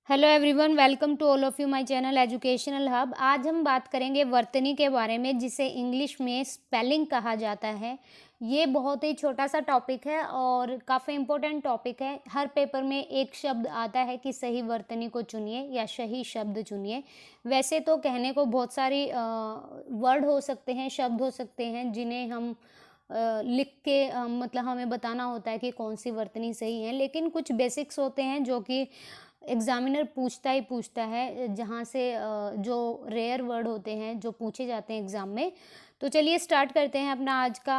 Hello everyone, welcome to all of you my channel educational hub. आज हम बात करेंगे वर्तनी के बारे में, जिसे इंग्लिश में स्पेलिंग कहा जाता है। ये बहुत ही छोटा सा टॉपिक है और काफ़ी इम्पोर्टेंट टॉपिक है। हर पेपर में एक शब्द आता है कि सही वर्तनी को चुनिए या सही शब्द चुनिए। वैसे तो कहने को बहुत सारी वर्ड हो सकते हैं, शब्द हो सकते हैं, जिन्हें हम लिख के मतलब हमें बताना होता है कि कौन सी वर्तनी सही है। लेकिन कुछ बेसिक्स होते हैं जो कि एग्जामिनर पूछता ही पूछता है, जहाँ से जो रेयर वर्ड होते हैं जो पूछे जाते हैं एग्जाम में। तो चलिए स्टार्ट करते हैं अपना आज का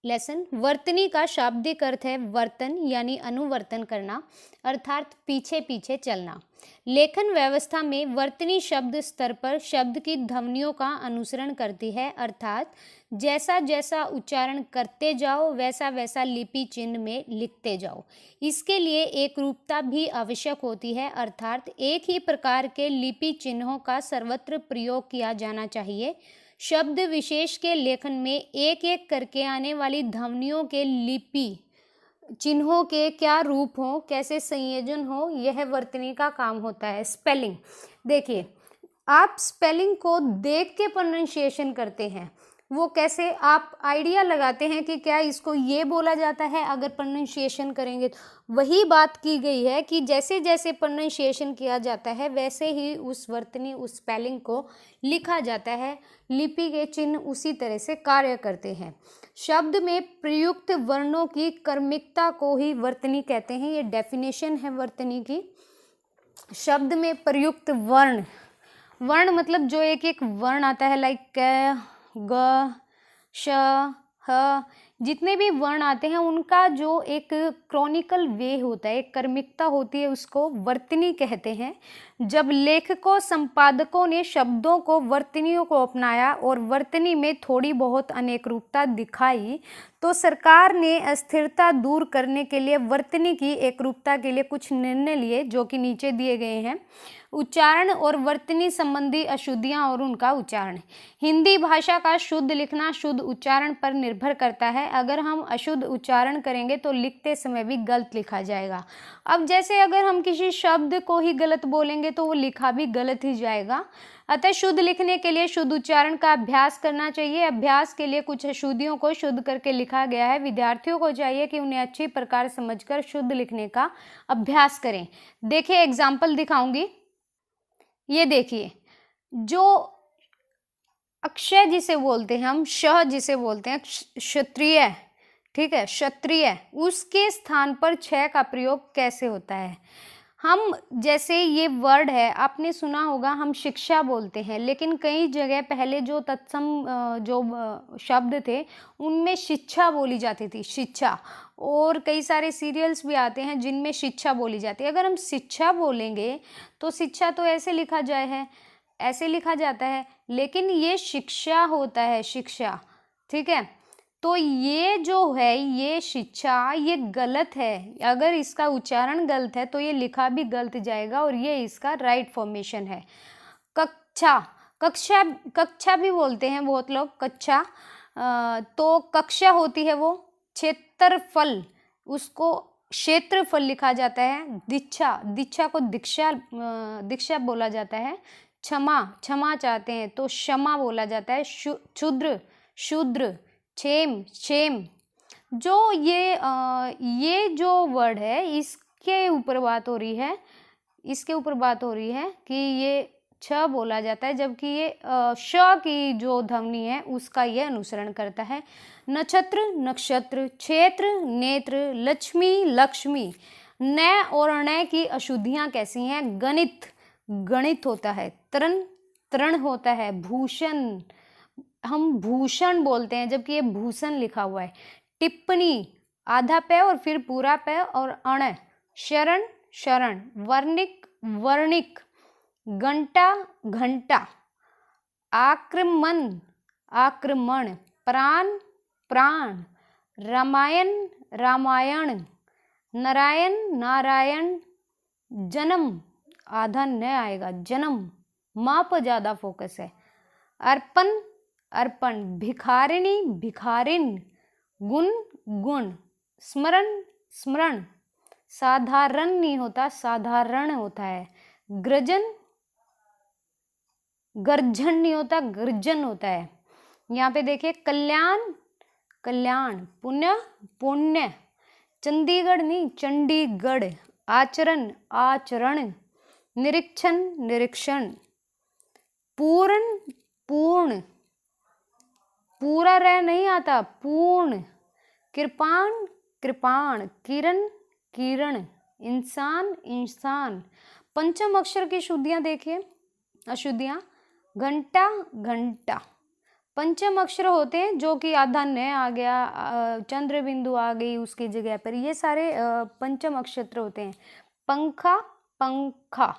लेसन। वर्तनी का शाब्दिक अर्थ है वर्तन यानी अनुवर्तन करना, अर्थात पीछे पीछे चलना। लेखन व्यवस्था में वर्तनी शब्द स्तर पर शब्द की ध्वनियों का अनुसरण करती है, अर्थात जैसा जैसा उच्चारण करते जाओ वैसा वैसा लिपि चिन्ह में लिखते जाओ। इसके लिए एक रूपता भी आवश्यक होती है, अर्थात एक ही प्रकार के लिपि चिन्हों का सर्वत्र प्रयोग किया जाना चाहिए। शब्द विशेष के लेखन में एक एक करके आने वाली ध्वनियों के लिपि चिन्हों के क्या रूप हो, कैसे संयोजन हो, यह वर्तनी का काम होता है। स्पेलिंग देखिए, आप स्पेलिंग को देख के प्रोनाउंसिएशन करते हैं। वो कैसे, आप आइडिया लगाते हैं कि क्या इसको ये बोला जाता है अगर प्रोनाउंसिएशन करेंगे तो। वही बात की गई है कि जैसे जैसे प्रोनाउंसिएशन किया जाता है वैसे ही उस वर्तनी, उस स्पेलिंग को लिखा जाता है। लिपि के चिन्ह उसी तरह से कार्य करते हैं। शब्द में प्रयुक्त वर्णों की क्रमिकता को ही वर्तनी कहते हैं। ये डेफिनेशन है वर्तनी की। शब्द में प्रयुक्त वर्ण, वर्ण मतलब जो एक एक वर्ण आता है, लाइक क, ग, श, ह, जितने भी वर्ण आते हैं उनका जो एक क्रॉनिकल वे होता है, एक क्रमिकता होती है, उसको वर्तनी कहते हैं। जब लेखकों संपादकों ने शब्दों को वर्तनियों को अपनाया और वर्तनी में थोड़ी बहुत अनेक रूपता दिखाई, तो सरकार ने अस्थिरता दूर करने के लिए वर्तनी की एक रूपता के लिए कुछ निर्णय लिए, जो कि नीचे दिए गए हैं। उच्चारण और वर्तनी संबंधी अशुद्धियां और उनका उच्चारण। हिंदी भाषा का शुद्ध लिखना शुद्ध उच्चारण पर निर्भर करता है। अगर हम अशुद्ध उच्चारण करेंगे तो लिखते समय भी गलत लिखा जाएगा। अब जैसे अगर हम किसी शब्द को ही गलत बोलेंगे तो वो लिखा भी गलत ही जाएगा। अतः शुद्ध लिखने के लिए शुद्ध उच्चारण का अभ्यास करना चाहिए। अभ्यास के लिए कुछ अशुद्धियों को शुद्ध करके लिखा गया है। विद्यार्थियों को चाहिए कि उन्हें अच्छी प्रकार समझकर शुद्ध लिखने का अभ्यास करें। देखिए, एग्जाम्पल दिखाऊंगी। ये देखिए, जो अक्षय जिसे बोलते हैं हम, श जिसे बोलते हैं क्षत्रिय, ठीक है, क्षत्रिय, उसके स्थान पर छ का प्रयोग कैसे होता है। हम जैसे ये वर्ड है, आपने सुना होगा, हम शिक्षा बोलते हैं, लेकिन कई जगह पहले जो तत्सम जो शब्द थे उनमें शिक्षा बोली जाती थी, शिक्षा। और कई सारे सीरियल्स भी आते हैं जिनमें शिक्षा बोली जाती है। अगर हम शिक्षा बोलेंगे तो शिक्षा तो ऐसे लिखा जाए है, ऐसे लिखा जाता है, लेकिन ये शिक्षा होता है, शिक्षा, ठीक है। तो ये जो है, ये शिक्षा, ये गलत है। अगर इसका उच्चारण गलत है तो ये लिखा भी गलत जाएगा, और ये इसका राइट फॉर्मेशन है। कक्षा, कक्षा, कक्षा भी बोलते हैं बहुत लोग, कक्षा। तो कक्षा होती है वो क्षेत्रफल, उसको क्षेत्रफल लिखा जाता है। दीक्षा, दीक्षा को दीक्षा, दीक्षा बोला जाता है। क्षमा, क्षमा चाहते हैं तो क्षमा बोला जाता है। क्षुद्र, शूद्र। क्षेम, क्षेम। जो ये जो वर्ड है, इसके ऊपर बात हो रही है, इसके ऊपर बात हो रही है कि ये छ बोला जाता है, जबकि ये श की जो ध्वनि है उसका ये अनुसरण करता है। नक्षत्र, नक्षत्र। क्षेत्र, नेत्र। लक्ष्मी, लक्ष्मी। न और ण की अशुद्धियां कैसी हैं। गणित, गणित होता है। तरण, तरण होता है। भूषण, हम भूषण बोलते हैं, जबकि ये भूषण लिखा हुआ है। टिप्पणी, आधा पे और फिर पूरा पे और अण। शरण, शरण। वर्णिक, वर्णिक। घंटा, घंटा। आक्रमण, आक्रमण। प्राण, प्राण। रामायण, रामायण। नारायण, नारायण। जन्म, आधा न आएगा, जन्म, माँ पर ज्यादा फोकस है। अर्पण, अर्पण। भिखारिणी, भिखारिन। गुण, गुण। स्मरण, स्मरण। साधारण नहीं होता, साधारण होता है। गर्जन, गर्जन नहीं होता, गर्जन होता है। यहाँ पे देखिए कल्याण, कल्याण, पुण्य, पुण्य, चंडीगढ़ नहीं चंडीगढ़, आचरण, आचरण, निरीक्षण, निरीक्षण, पूर्ण, पूर्ण, पूरा रह नहीं आता, पूर्ण, कृपाण, कृपाण, किरण, किरण, इंसान, इंसान। पंचम अक्षर की शुद्धियां देखिए, अशुद्धियां, घंटा, घंटा। पंचम अक्षर होते हैं जो कि आधा न आ गया, चंद्र बिंदु आ गई उसकी जगह पर, ये सारे पंचम अक्षर होते हैं। पंखा, पंखा,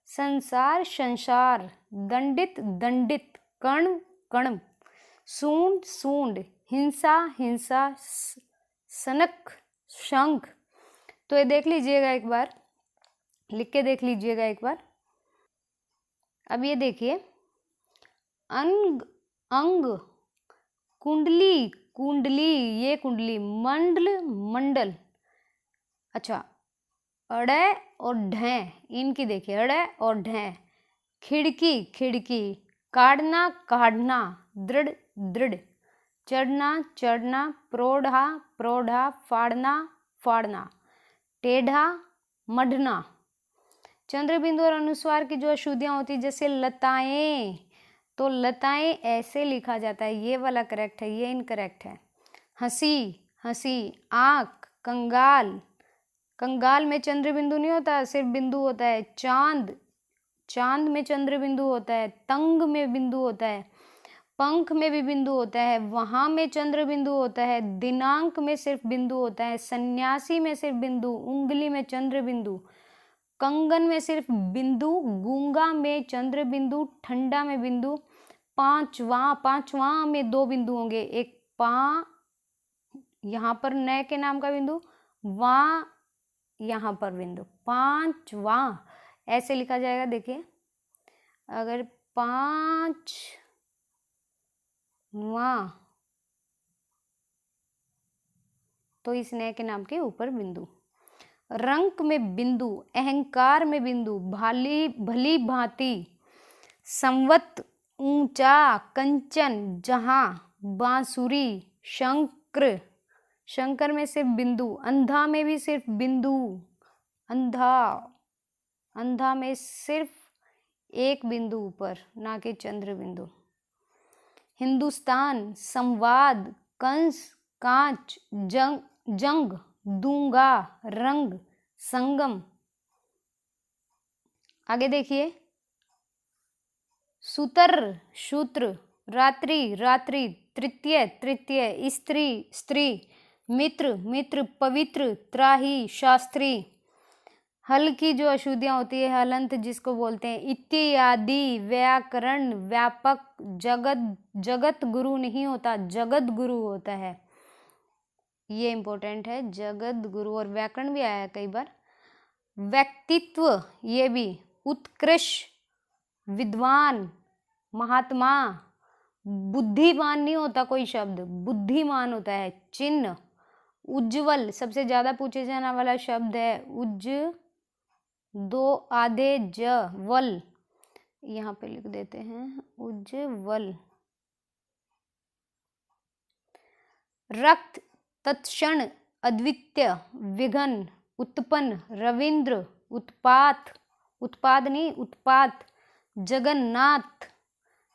संसार, संसार, दंडित, दंडित, कण, कण, सूंड, सूंड, हिंसा, हिंसा, सनक, शंख। तो ये देख लीजिएगा एक बार, लिख के देख लीजिएगा एक बार। अब ये देखिए अंग, अंग, कुंडली, कुंडली, ये कुंडली, मंडल, मंडल। अच्छा, अड़े और ढह, इनकी देखिए अड़े और ढह। खिड़की, खिड़की, काढ़ना, काढ़ना, दृढ़, दृढ़, चढ़ना, चढ़ना, प्रौढ़ा, प्रौढ़ा, फाड़ना, फाड़ना, टेढ़ा, मढ़ना। चंद्र बिंदु और अनुस्वार की जो अशुद्धियां होती है, जैसे लताएं, तो लताएं ऐसे लिखा जाता है, ये वाला करेक्ट है, ये इनकरेक्ट है। हंसी, हंसी, आंख, कंगाल, कंगाल में चंद्र बिंदु नहीं होता, सिर्फ बिंदु होता है। चांद, चांद में चंद्र बिंदु होता है। तंग में बिंदु होता है। पंख में भी बिंदु होता है, वहां में चंद्र बिंदु होता है। दिनांक में सिर्फ बिंदु होता है। सन्यासी में सिर्फ बिंदु, उंगली में चंद्र बिंदु, कंगन में सिर्फ बिंदु, गूंगा में चंद्र बिंदु, ठंडा में बिंदु। पांचवा, पांचवा में दो बिंदु होंगे, एक पा यहाँ पर नए के नाम का बिंदु, वहां यहाँ पर बिंदु, पांचवा ऐसे लिखा जाएगा। देखिए अगर पांचवा तो इस नए के नाम के ऊपर बिंदु। रंक में बिंदु, अहंकार में बिंदु, भाली, भली भांति, संवत, ऊंचा, कंचन, जहां, बांसुरी, शंकर, शंकर में सिर्फ बिंदु। अंधा में भी सिर्फ बिंदु, अंधा, अंधा में सिर्फ एक बिंदु ऊपर, ना कि चंद्र बिंदु। हिंदुस्तान, संवाद, कंस, कांच, जंग, जंग, दूंगा, रंग, संगम। आगे देखिए सूत्र, सूत्र, रात्रि, रात्रि, तृतीय, तृतीय, स्त्री, स्त्री, मित्र, मित्र, पवित्र, त्राही, शास्त्री। हल की जो अशुद्धियां होती है, हलंत जिसको बोलते हैं, इत्यादि, व्याकरण, व्यापक, जगत, जगत गुरु नहीं होता, जगत गुरु होता है, ये इंपॉर्टेंट है, जगत गुरु। और व्याकरण भी आया है कई बार। व्यक्तित्व, ये भी, उत्कृष्ट, विद्वान, महात्मा, बुद्धिमान नहीं होता कोई शब्द, बुद्धिमान होता है। चिन्ह, उज्जवल, सबसे ज्यादा पूछे जाने वाला शब्द है, दो आधे ज वल, यहाँ पे लिख देते हैं उज्जवल। रक्त, तत्क्षण, अद्वितीय, विघन, उत्पन्न, रविंद्र, उत्पात, उत्पाद नहीं उत्पात, जगन्नाथ,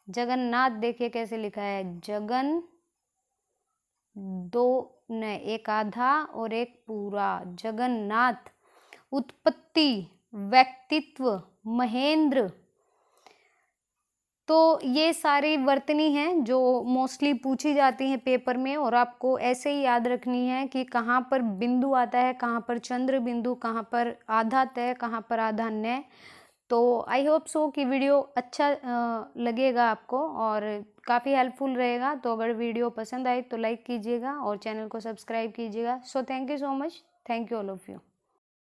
जगन्नाथ देखिए कैसे लिखा है, जगन दो न, एक आधा और एक पूरा, जगन्नाथ। उत्पत्ति, व्यक्तित्व, महेंद्र। तो ये सारी वर्तनी हैं जो मोस्टली पूछी जाती हैं पेपर में, और आपको ऐसे ही याद रखनी है कि कहाँ पर बिंदु आता है, कहाँ पर चंद्र बिंदु, कहाँ पर आधा तय, कहाँ पर आधा न। तो आई होप सो कि वीडियो अच्छा लगेगा आपको और काफ़ी हेल्पफुल रहेगा। तो अगर वीडियो पसंद आए तो लाइक कीजिएगा और चैनल को सब्सक्राइब कीजिएगा। So thank you so much, thank you all of you.